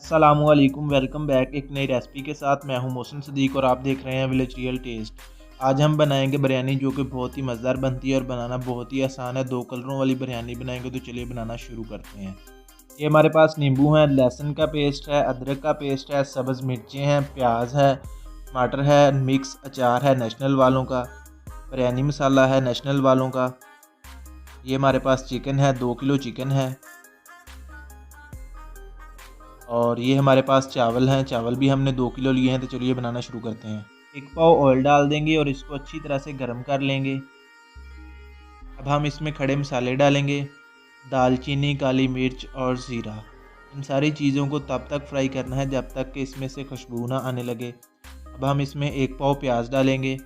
अस्सलामुअलैकुम, welcome back एक नई रेसिपी के साथ। मैं हूं मोहसिन सदीक और आप देख रहे हैं विलेज रियल टेस्ट। आज हम बनाएंगे बिरयानी जो कि बहुत ही मज़ेदार बनती है और बनाना बहुत ही आसान है। दो कलरों वाली बिरयानी बनाएंगे तो चलिए बनाना शुरू करते हैं। ये हमारे पास नींबू है, लहसुन का पेस्ट है, अदरक का पेस्ट है, सब्ज़ मिर्चें हैं, प्याज है, टमाटर है, मिक्स अचार है नेशनल वालों का, बिरयानी मसाला है नेशनल वालों का। ये हमारे पास चिकन है, 2 किलो चिकन है। और ये हमारे पास चावल हैं, चावल भी हमने 2 किलो लिए हैं। तो चलिए बनाना शुरू करते हैं। एक पाव ऑयल डाल देंगे और इसको अच्छी तरह से गर्म कर लेंगे। अब हम इसमें खड़े मसाले डालेंगे, दालचीनी, काली मिर्च और ज़ीरा। इन सारी चीज़ों को तब तक फ्राई करना है जब तक कि इसमें से खुशबू ना आने लगे। अब हम इसमें एक पाव प्याज डालेंगे।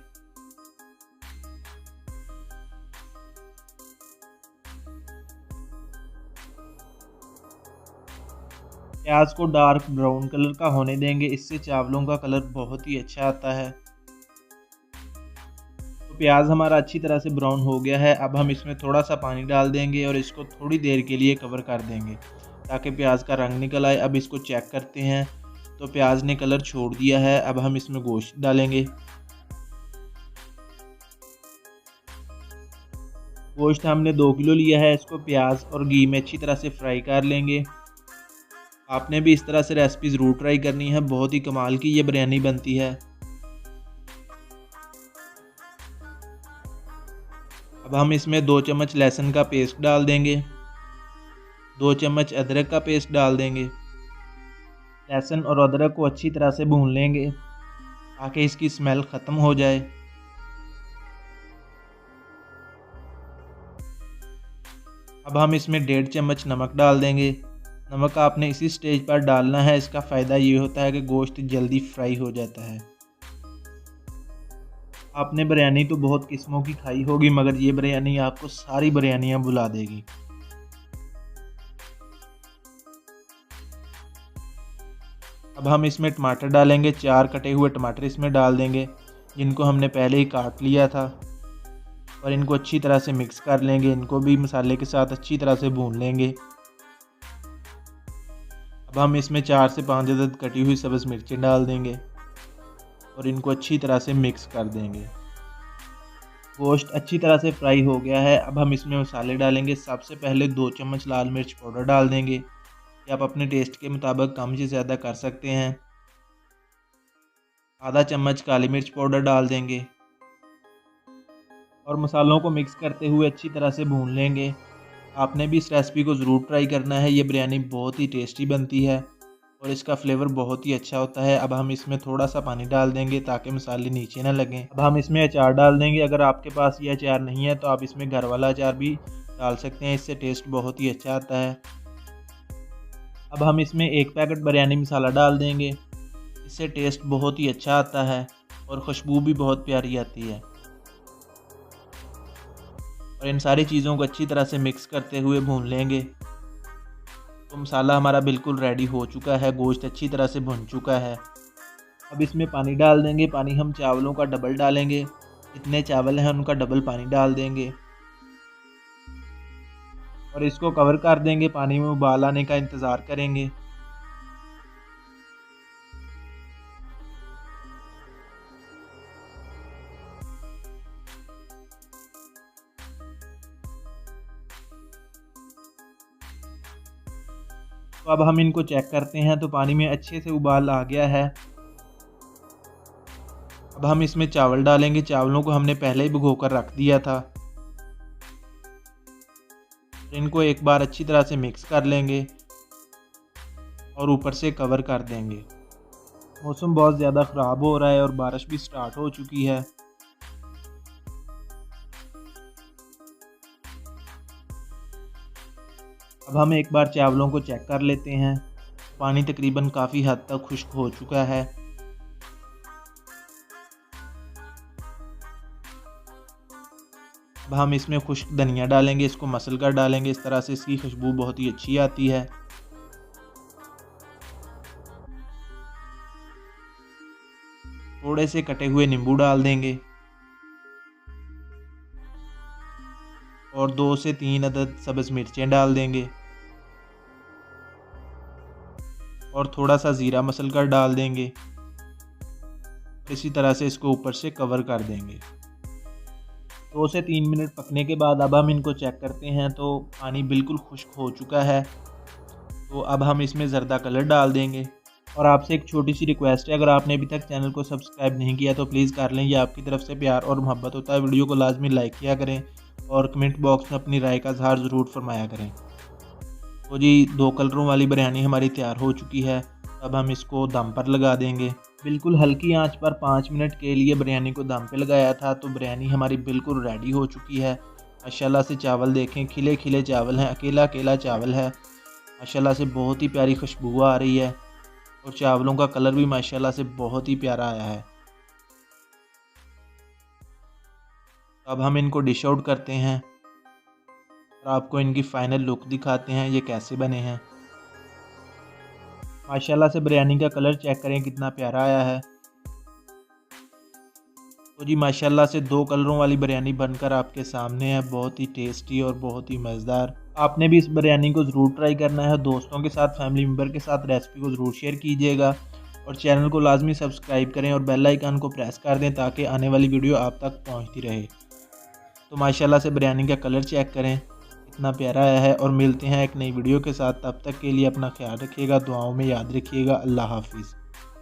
प्याज को डार्क ब्राउन कलर का होने देंगे, इससे चावलों का कलर बहुत ही अच्छा आता है। तो प्याज हमारा अच्छी तरह से ब्राउन हो गया है। अब हम इसमें थोड़ा सा पानी डाल देंगे और इसको थोड़ी देर के लिए कवर कर देंगे ताकि प्याज का रंग निकल आए। अब इसको चेक करते हैं तो प्याज ने कलर छोड़ दिया है। अब हम इसमें गोश्त डालेंगे। गोश्त हमने 2 किलो लिया है। इसको प्याज और घी में अच्छी तरह से फ्राई कर लेंगे। आपने भी इस तरह से रेसिपी ज़रूर ट्राई करनी है, बहुत ही कमाल की ये बिरयानी बनती है। अब हम इसमें 2 चम्मच लहसुन का पेस्ट डाल देंगे, 2 चम्मच अदरक का पेस्ट डाल देंगे। लहसुन और अदरक को अच्छी तरह से भून लेंगे ताकि इसकी स्मेल ख़त्म हो जाए। अब हम इसमें 1.5 चम्मच नमक डाल देंगे। नमक आपने इसी स्टेज पर डालना है, इसका फ़ायदा ये होता है कि गोश्त जल्दी फ्राई हो जाता है। आपने बिरयानी तो बहुत किस्मों की खाई होगी मगर ये बिरयानी आपको सारी बिरयानियाँ भुला देगी। अब हम इसमें टमाटर डालेंगे, 4 कटे हुए टमाटर इसमें डाल देंगे जिनको हमने पहले ही काट लिया था। और इनको अच्छी तरह से मिक्स कर लेंगे, इनको भी मसाले के साथ अच्छी तरह से भून लेंगे। अब हम इसमें 4 से 5 अदद कटी हुई सब्ज़ मिर्चें डाल देंगे और इनको अच्छी तरह से मिक्स कर देंगे। गोश्त अच्छी तरह से फ्राई हो गया है। अब हम इसमें मसाले डालेंगे। सबसे पहले 2 चम्मच लाल मिर्च पाउडर डाल देंगे, या आप अपने टेस्ट के मुताबिक कम से ज़्यादा कर सकते हैं। आधा चम्मच काली मिर्च पाउडर डाल देंगे और मसालों को मिक्स करते हुए अच्छी तरह से भून लेंगे। आपने भी इस रेसिपी को ज़रूर ट्राई करना है, ये बिरयानी बहुत ही टेस्टी बनती है और इसका फ्लेवर बहुत ही अच्छा होता है। अब हम इसमें थोड़ा सा पानी डाल देंगे ताकि मसाले नीचे ना लगें। अब हम इसमें अचार डाल देंगे। अगर आपके पास ये अचार नहीं है तो आप इसमें घर वाला अचार भी डाल सकते हैं, इससे टेस्ट बहुत ही अच्छा आता है। अब हम इसमें 1 पैकेट बिरयानी मसाला डाल देंगे, इससे टेस्ट बहुत ही अच्छा आता है और खुशबू भी बहुत प्यारी आती है। और इन सारी चीज़ों को अच्छी तरह से मिक्स करते हुए भून लेंगे। तो मसाला हमारा बिल्कुल रेडी हो चुका है, गोश्त अच्छी तरह से भुन चुका है। अब इसमें पानी डाल देंगे। पानी हम चावलों का डबल डालेंगे, जितने चावल हैं उनका डबल पानी डाल देंगे और इसको कवर कर देंगे। पानी में उबाल आने का इंतज़ार करेंगे। तो अब हम इनको चेक करते हैं तो पानी में अच्छे से उबाल आ गया है। अब हम इसमें चावल डालेंगे। चावलों को हमने पहले ही भिगो कर रख दिया था। इनको एक बार अच्छी तरह से मिक्स कर लेंगे और ऊपर से कवर कर देंगे। मौसम बहुत ज़्यादा ख़राब हो रहा है और बारिश भी स्टार्ट हो चुकी है। अब हम एक बार चावलों को चेक कर लेते हैं। पानी तकरीबन काफ़ी हद तक खुश्क हो चुका है। अब हम इसमें खुश्क धनिया डालेंगे, इसको मसल कर डालेंगे। इस तरह से इसकी खुशबू बहुत ही अच्छी आती है। थोड़े से कटे हुए नींबू डाल देंगे और 2 से 3 अदद सब्ज़ मिर्चें डाल देंगे। और थोड़ा सा ज़ीरा मसल कर डाल देंगे। इसी तरह से इसको ऊपर से कवर कर देंगे। 2 से 3 मिनट पकने के बाद अब हम इनको चेक करते हैं तो पानी बिल्कुल खुश्क हो चुका है। तो अब हम इसमें ज़र्दा कलर डाल देंगे। और आपसे एक छोटी सी रिक्वेस्ट है, अगर आपने अभी तक चैनल को सब्सक्राइब नहीं किया तो प्लीज़ कर लें, ये आपकी तरफ से प्यार और मोहब्बत होता है। वीडियो को लाजमी लाइक किया करें और कमेंट बॉक्स में अपनी राय का इज़हार ज़रूर फरमाया करें। तो जी 2 कलरों वाली बिरयानी हमारी तैयार हो चुकी है। अब हम इसको दम पर लगा देंगे। बिल्कुल हल्की आंच पर 5 मिनट के लिए बिरयानी को दम पे लगाया था। तो बिरयानी हमारी बिल्कुल रेडी हो चुकी है। माशाल्लाह से चावल देखें, खिले खिले चावल हैं, अकेला अकेला चावल है। माशाल्लाह से बहुत ही प्यारी खुशबू आ रही है और चावलों का कलर भी माशाल्लाह से बहुत ही प्यारा आया है। अब हम इनको डिश आउट करते हैं और आपको इनकी फाइनल लुक दिखाते हैं ये कैसे बने हैं। माशाल्लाह से बिरयानी का कलर चेक करें कितना प्यारा आया है। तो जी माशाल्लाह से 2 कलरों वाली बिरयानी बनकर आपके सामने है, बहुत ही टेस्टी और बहुत ही मज़ेदार। आपने भी इस बिरयानी को ज़रूर ट्राई करना है। दोस्तों के साथ, फैमिली मेम्बर के साथ रेसिपी को ज़रूर शेयर कीजिएगा और चैनल को लाजमी सब्सक्राइब करें और बेल आइकन को प्रेस कर दें ताकि आने वाली वीडियो आप तक पहुंचती रहे। तो माशाल्लाह से बिरयानी का कलर चेक करें कितना प्यारा आया है। और मिलते हैं एक नई वीडियो के साथ, तब तक के लिए अपना ख्याल रखिएगा, दुआओं में याद रखिएगा। अल्लाह हाफिज़।